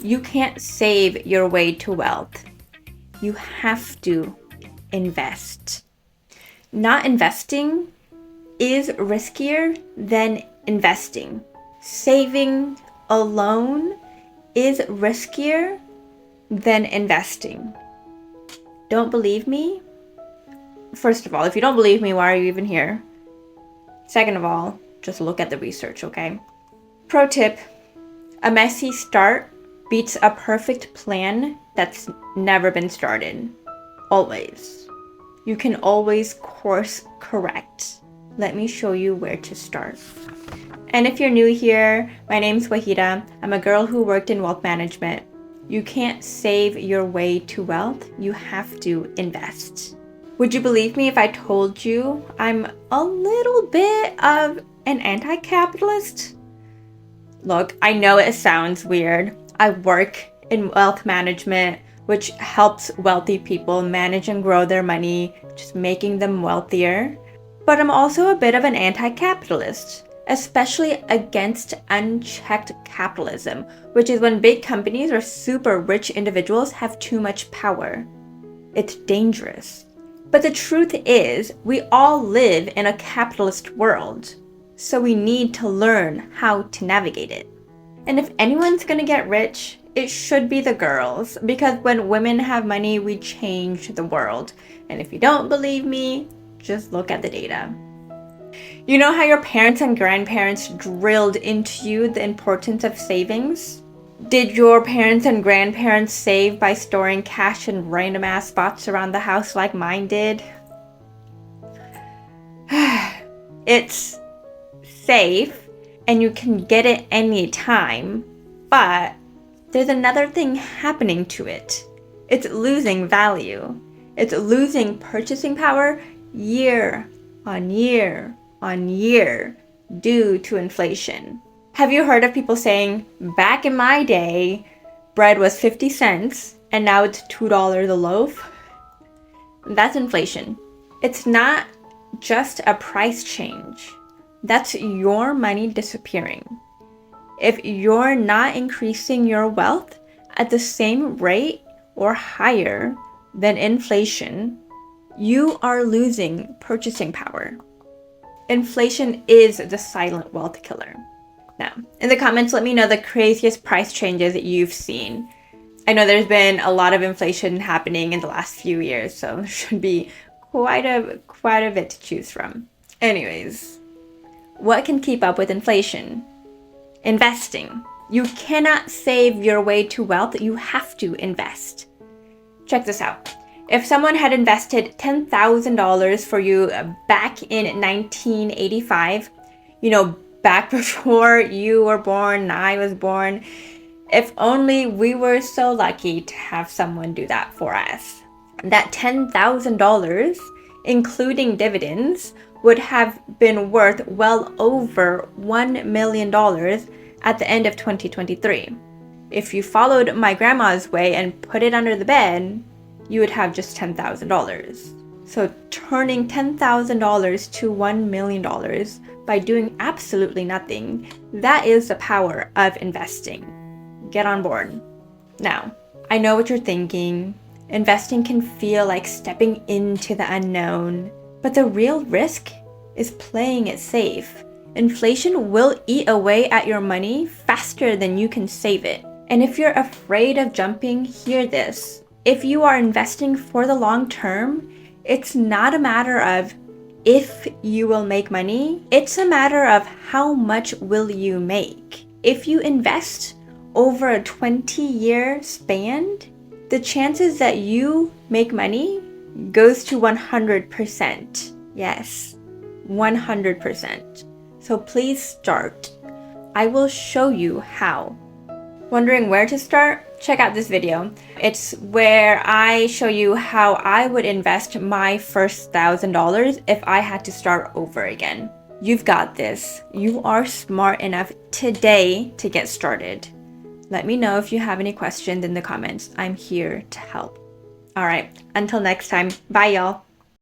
You can't save your way to wealth. You have to invest. Not investing is riskier than investing. Saving alone is riskier than investing. Don't believe me? First of all, if you don't believe me, why are you even here? Second of all, just look at the research, okay? Pro tip, a messy start beats a perfect plan that's never been started. Always. You can always course correct. Let me show you where to start. And if you're new here, my name's Wahidah. I'm a girl who worked in wealth management. You can't save your way to wealth. You have to invest. Would you believe me if I told you I'm a little bit of an anti-capitalist? Look, I know it sounds weird. I work in wealth management, which helps wealthy people manage and grow their money, just making them wealthier. But I'm also a bit of an anti-capitalist, especially against unchecked capitalism, which is when big companies or super rich individuals have too much power. It's dangerous. But the truth is, we all live in a capitalist world, so we need to learn how to navigate it. And if anyone's gonna get rich, it should be the girls, because when women have money, we change the world. And if you don't believe me, just look at the data. You know how your parents and grandparents drilled into you the importance of savings? Did your parents and grandparents save by storing cash in random ass spots around the house like mine did? It's safe and you can get it anytime, but there's another thing happening to it. It's losing value. It's losing purchasing power year on year on year due to inflation. Have you heard of people saying, back in my day, bread was 50 cents and now it's $2 a loaf? That's inflation. It's not just a price change. That's your money disappearing. If you're not increasing your wealth at the same rate or higher than inflation, you are losing purchasing power. Inflation is the silent wealth killer. Now, in the comments, let me know the craziest price changes that you've seen. I know there's been a lot of inflation happening in the last few years, so there should be quite a bit to choose from. Anyways, what can keep up with inflation? Investing. You cannot save your way to wealth. You have to invest. Check this out. If someone had invested $10,000 for you back in 1985, back before you were born and I was born, if only we were so lucky to have someone do that for us. That $10,000, including dividends, would have been worth well over $1 million at the end of 2023. If you followed my grandma's way and put it under the bed, you would have just $10,000. So turning $10,000 to $1 million by doing absolutely nothing, that is the power of investing. Get on board. Now, I know what you're thinking. Investing can feel like stepping into the unknown, but the real risk is playing it safe. Inflation will eat away at your money faster than you can save it. And if you're afraid of jumping, hear this. If you are investing for the long term, it's not a matter of if you will make money, it's a matter of how much will you make. If you invest over a 20-year span, the chances that you make money goes to 100%. Yes, 100%. So please start. I will show you how. Wondering where to start? Check out this video. It's where I show you how I would invest my first $1,000 if I had to start over again. You've got this. You are smart enough today to get started. Let me know if you have any questions in the comments. I'm here to help. All right, until next time. Bye, y'all.